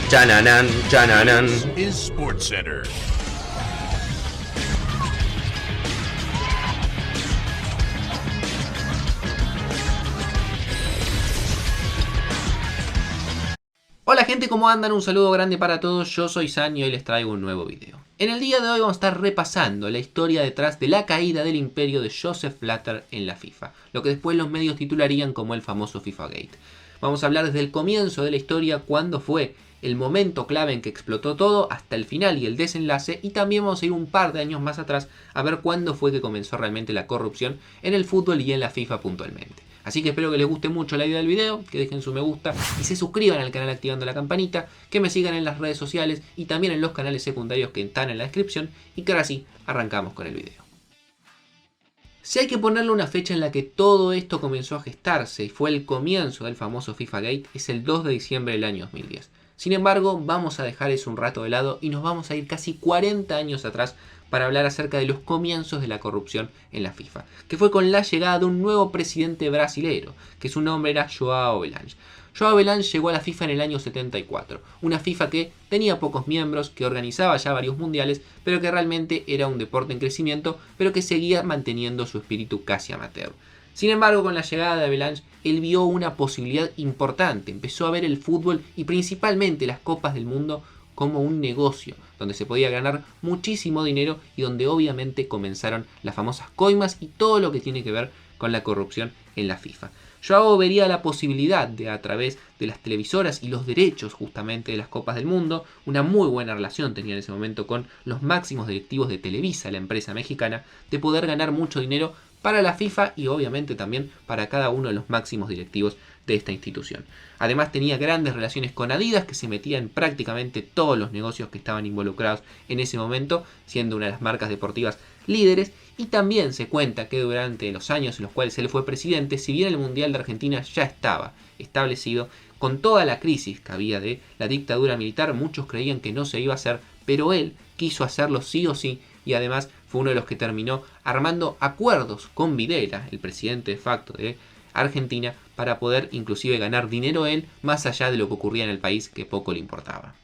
Chananan, chananan. Is SportsCenter. Hola gente, ¿cómo andan? Un saludo grande para todos, yo soy San y hoy les traigo un nuevo video. En el día de hoy vamos a estar repasando la historia detrás de la caída del imperio de Joseph Blatter en la FIFA, lo que después los medios titularían como el famoso FIFA Gate. Vamos a hablar desde el comienzo de la historia, cuándo fue el momento clave en que explotó todo, hasta el final y el desenlace, y también vamos a ir un par de años más atrás a ver cuándo fue que comenzó realmente la corrupción en el fútbol y en la FIFA puntualmente. Así que espero que les guste mucho la idea del video, que dejen su me gusta y se suscriban al canal activando la campanita, que me sigan en las redes sociales y también en los canales secundarios que están en la descripción, y que ahora sí, arrancamos con el video. Si hay que ponerle una fecha en la que todo esto comenzó a gestarse y fue el comienzo del famoso FIFA Gate, es el 2 de diciembre del año 2010. Sin embargo, vamos a dejar eso un rato de lado y nos vamos a ir casi 40 años atrás para hablar acerca de los comienzos de la corrupción en la FIFA, que fue con la llegada de un nuevo presidente brasilero, que su nombre era João Havelange. João Havelange llegó a la FIFA en el año 74, una FIFA que tenía pocos miembros, que organizaba ya varios mundiales, pero que realmente era un deporte en crecimiento, pero que seguía manteniendo su espíritu casi amateur. Sin embargo, con la llegada de Havelange, él vio una posibilidad importante, empezó a ver el fútbol y principalmente las copas del mundo como un negocio, donde se podía ganar muchísimo dinero y donde obviamente comenzaron las famosas coimas y todo lo que tiene que ver con la corrupción en la FIFA. João vería la posibilidad de, a través de las televisoras y los derechos justamente de las Copas del Mundo, una muy buena relación tenía en ese momento con los máximos directivos de Televisa, la empresa mexicana, de poder ganar mucho dinero para la FIFA y obviamente también para cada uno de los máximos directivos de esta institución. Además tenía grandes relaciones con Adidas, que se metía en prácticamente todos los negocios que estaban involucrados en ese momento, siendo una de las marcas deportivas líderes, y también se cuenta que durante los años en los cuales él fue presidente, si bien el Mundial de Argentina ya estaba establecido, con toda la crisis que había de la dictadura militar, muchos creían que no se iba a hacer, pero él quiso hacerlo sí o sí, y además fue uno de los que terminó armando acuerdos con Videla, el presidente de facto de Argentina, para poder inclusive ganar dinero él, más allá de lo que ocurría en el país, que poco le importaba.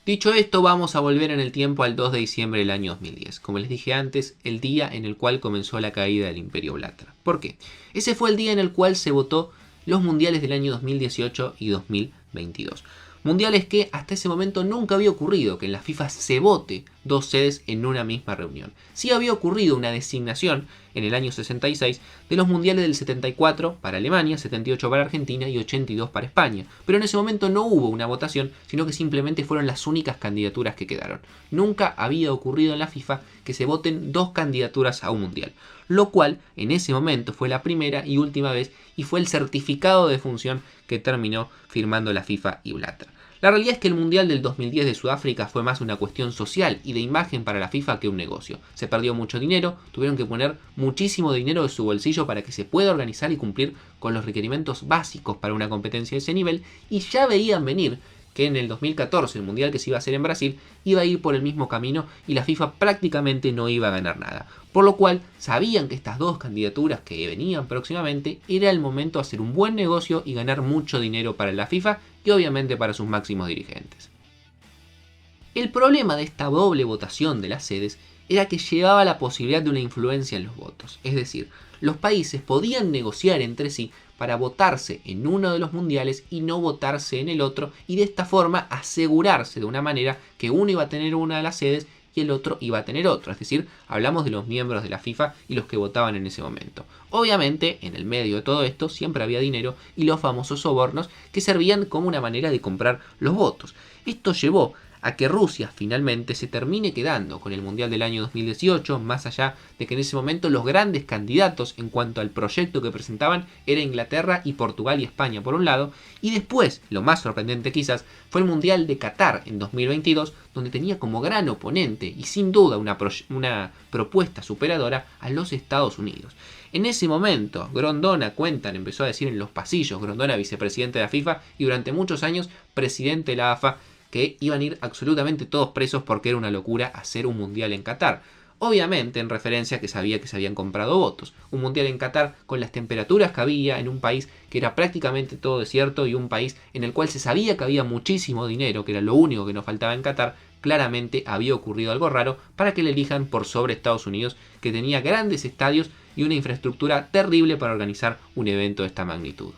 Dicho esto, vamos a volver en el tiempo al 2 de diciembre del año 2010. Como les dije antes, el día en el cual comenzó la caída del Imperio Blatter. ¿Por qué? Ese fue el día en el cual se votó los mundiales del año 2018 y 2022. Mundiales que hasta ese momento nunca había ocurrido que en la FIFA se vote dos sedes en una misma reunión. Sí había ocurrido una designación en el año 66 de los mundiales del 74 para Alemania, 78 para Argentina y 82 para España. Pero en ese momento no hubo una votación, sino que simplemente fueron las únicas candidaturas que quedaron. Nunca había ocurrido en la FIFA que se voten dos candidaturas a un mundial, lo cual en ese momento fue la primera y última vez y fue el certificado de función que terminó firmando la FIFA y Blatter. La realidad es que el Mundial del 2010 de Sudáfrica fue más una cuestión social y de imagen para la FIFA que un negocio. Se perdió mucho dinero, tuvieron que poner muchísimo dinero de su bolsillo para que se pueda organizar y cumplir con los requerimientos básicos para una competencia de ese nivel, y ya veían venir que en el 2014, el Mundial que se iba a hacer en Brasil, iba a ir por el mismo camino y la FIFA prácticamente no iba a ganar nada. Por lo cual, sabían que estas dos candidaturas que venían próximamente, era el momento de hacer un buen negocio y ganar mucho dinero para la FIFA y obviamente para sus máximos dirigentes. El problema de esta doble votación de las sedes era que llevaba la posibilidad de una influencia en los votos. Es decir, los países podían negociar entre sí para votarse en uno de los mundiales y no votarse en el otro, y de esta forma asegurarse de una manera que uno iba a tener una de las sedes y el otro iba a tener otro. Es decir, hablamos de los miembros de la FIFA y los que votaban en ese momento. Obviamente, en el medio de todo esto siempre había dinero y los famosos sobornos que servían como una manera de comprar los votos. Esto llevó a que Rusia finalmente se termine quedando con el Mundial del año 2018, más allá de que en ese momento los grandes candidatos en cuanto al proyecto que presentaban era Inglaterra y Portugal y España por un lado, y después, lo más sorprendente quizás, fue el Mundial de Qatar en 2022, donde tenía como gran oponente y sin duda una propuesta superadora a los Estados Unidos. En ese momento, Grondona, empezó a decir en los pasillos, Grondona vicepresidente de la FIFA y durante muchos años presidente de la AFA, que iban a ir absolutamente todos presos porque era una locura hacer un mundial en Qatar. obviamente en referencia a que sabía que se habían comprado votos. Un mundial en Qatar con las temperaturas que había, en un país que era prácticamente todo desierto y un país en el cual se sabía que había muchísimo dinero, que era lo único que nos faltaba en Qatar. Claramente había ocurrido algo raro para que le elijan por sobre Estados Unidos, que tenía grandes estadios y una infraestructura terrible para organizar un evento de esta magnitud.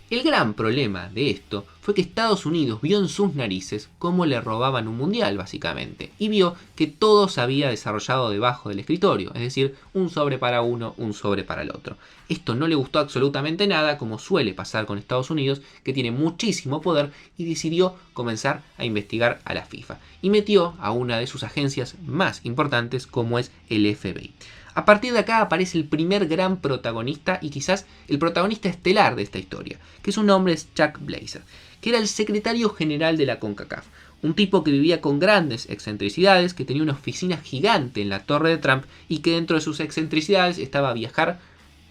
El gran problema de esto fue que Estados Unidos vio en sus narices cómo le robaban un mundial, básicamente, y vio que todo se había desarrollado debajo del escritorio, es decir, un sobre para uno, un sobre para el otro. Esto no le gustó absolutamente nada, como suele pasar con Estados Unidos, que tiene muchísimo poder, y decidió comenzar a investigar a la FIFA, y metió a una de sus agencias más importantes, como es el FBI. A partir de acá aparece el primer gran protagonista y quizás el protagonista estelar de esta historia, que su nombre es Chuck Blazer, que era el secretario general de la CONCACAF, un tipo que vivía con grandes excentricidades, que tenía una oficina gigante en la Torre de Trump y que dentro de sus excentricidades estaba a viajar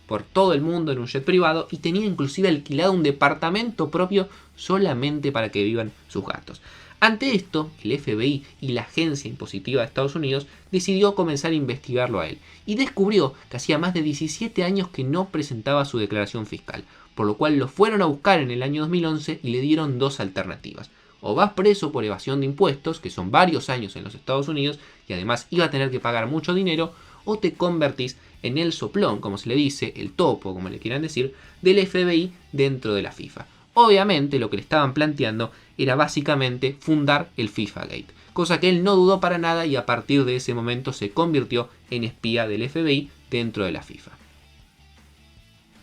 por todo el mundo en un jet privado y tenía inclusive alquilado un departamento propio solamente para que vivan sus gatos. Ante esto, el FBI y la Agencia Impositiva de Estados Unidos decidió comenzar a investigarlo a él y descubrió que hacía más de 17 años que no presentaba su declaración fiscal, por lo cual lo fueron a buscar en el año 2011 y le dieron dos alternativas. O vas preso por evasión de impuestos, que son varios años en los Estados Unidos y además iba a tener que pagar mucho dinero, o te convertís en el soplón, como se le dice, el topo, como le quieran decir, del FBI dentro de la FIFA. Obviamente lo que le estaban planteando era básicamente fundar el FIFA Gate, cosa que él no dudó para nada y a partir de ese momento se convirtió en espía del FBI dentro de la FIFA.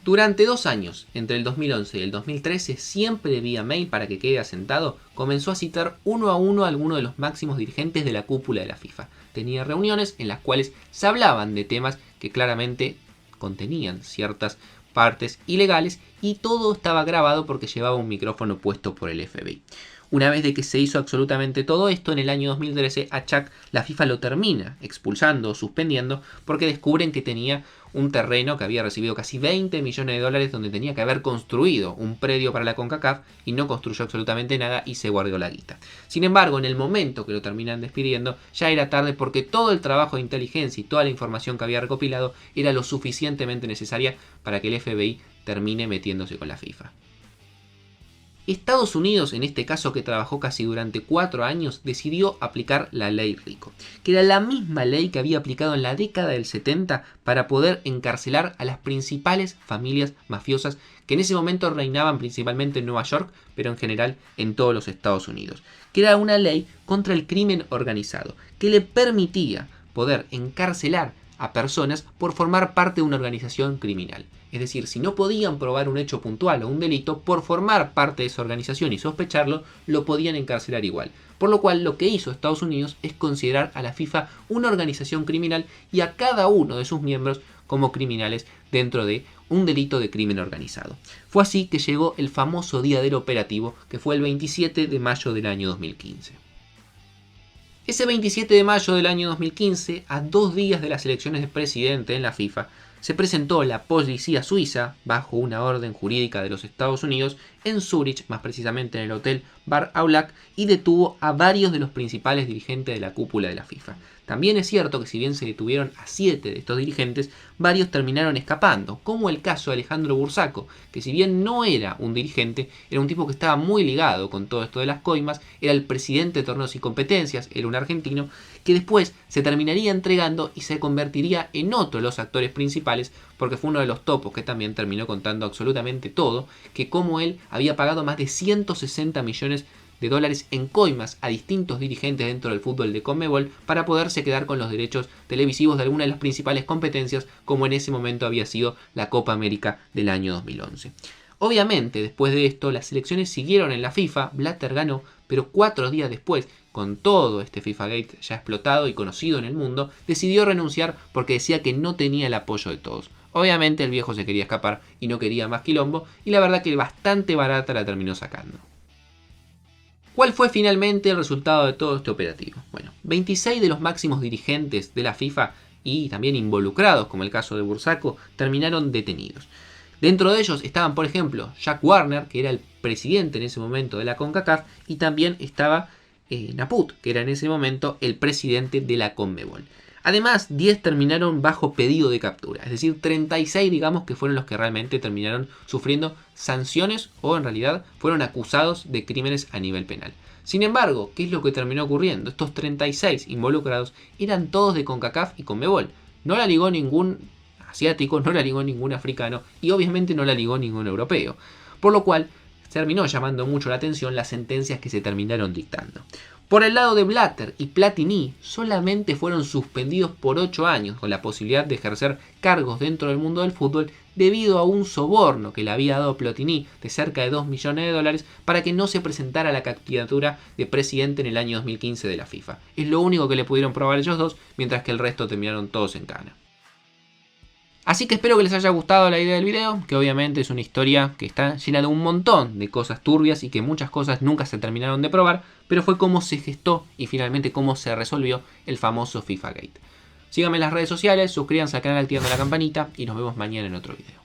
Durante 2 años, entre el 2011 y el 2013, siempre vía mail para que quede asentado, comenzó a citar uno a uno a algunos de los máximos dirigentes de la cúpula de la FIFA. Tenía reuniones en las cuales se hablaban de temas que claramente contenían ciertas partes ilegales y todo estaba grabado porque llevaba un micrófono puesto por el FBI. Una vez de que se hizo absolutamente todo esto, en el año 2013 a Chuck la FIFA lo termina expulsando o suspendiendo porque descubren que tenía un terreno que había recibido casi 20 millones de dólares donde tenía que haber construido un predio para la CONCACAF y no construyó absolutamente nada y se guardó la guita. Sin embargo, en el momento que lo terminan despidiendo, ya era tarde porque todo el trabajo de inteligencia y toda la información que había recopilado era lo suficientemente necesaria para que el FBI termine metiéndose con la FIFA. Estados Unidos, en este caso que trabajó casi durante 4 años, decidió aplicar la ley RICO, que era la misma ley que había aplicado en la década del 70 para poder encarcelar a las principales familias mafiosas que en ese momento reinaban principalmente en Nueva York, pero en general en todos los Estados Unidos, que era una ley contra el crimen organizado, que le permitía poder encarcelar a personas por formar parte de una organización criminal. Es decir, si no podían probar un hecho puntual o un delito, por formar parte de esa organización y sospecharlo, lo podían encarcelar igual. Por lo cual, lo que hizo Estados Unidos es considerar a la FIFA una organización criminal y a cada uno de sus miembros como criminales dentro de un delito de crimen organizado. Fue así que llegó el famoso día del operativo, que fue el 27 de mayo del año 2015. Ese 27 de mayo del año 2015, a 2 días de las elecciones de presidente en la FIFA, se presentó la policía suiza, bajo una orden jurídica de los Estados Unidos, en Zúrich, más precisamente en el hotel Bar Aulac, y detuvo a varios de los principales dirigentes de la cúpula de la FIFA. También es cierto que si bien se detuvieron a 7 de estos dirigentes, varios terminaron escapando, como el caso de Alejandro Bursaco, que si bien no era un dirigente, era un tipo que estaba muy ligado con todo esto de las coimas, era el presidente de torneos y competencias, era un argentino, que después se terminaría entregando y se convertiría en otro de los actores principales, porque fue uno de los topos que también terminó contando absolutamente todo, que como él había pagado más de 160 millones de dólares en coimas a distintos dirigentes dentro del fútbol de Conmebol para poderse quedar con los derechos televisivos de alguna de las principales competencias, como en ese momento había sido la Copa América del año 2011. Obviamente, después de esto, las elecciones siguieron en la FIFA, Blatter ganó, pero 4 días después, con todo este FIFA Gate ya explotado y conocido en el mundo, decidió renunciar porque decía que no tenía el apoyo de todos. Obviamente el viejo se quería escapar y no quería más quilombo, y la verdad que bastante barata la terminó sacando. ¿Cuál fue finalmente el resultado de todo este operativo? Bueno, 26 de los máximos dirigentes de la FIFA y también involucrados, como el caso de Bursaco, terminaron detenidos. Dentro de ellos estaban, por ejemplo, Jack Warner, que era el presidente en ese momento de la CONCACAF, y también estaba Naput, que era en ese momento el presidente de la Conmebol. Además, 10 terminaron bajo pedido de captura, es decir, 36 digamos que fueron los que realmente terminaron sufriendo sanciones o en realidad fueron acusados de crímenes a nivel penal. Sin embargo, ¿qué es lo que terminó ocurriendo? Estos 36 involucrados eran todos de CONCACAF y Conmebol. No la ligó ningún asiático, no la ligó ningún africano y obviamente no la ligó ningún europeo. Por lo cual, terminó llamando mucho la atención las sentencias que se terminaron dictando. Por el lado de Blatter y Platini, solamente fueron suspendidos por 8 años, con la posibilidad de ejercer cargos dentro del mundo del fútbol debido a un soborno que le había dado Platini de cerca de 2 millones de dólares para que no se presentara a la candidatura de presidente en el año 2015 de la FIFA. Es lo único que le pudieron probar ellos dos, mientras que el resto terminaron todos en cana. Así que espero que les haya gustado la idea del video, que obviamente es una historia que está llena de un montón de cosas turbias y que muchas cosas nunca se terminaron de probar, pero fue cómo se gestó y finalmente cómo se resolvió el famoso FIFA Gate. Síganme en las redes sociales, suscríbanse al canal activando la campanita y nos vemos mañana en otro video.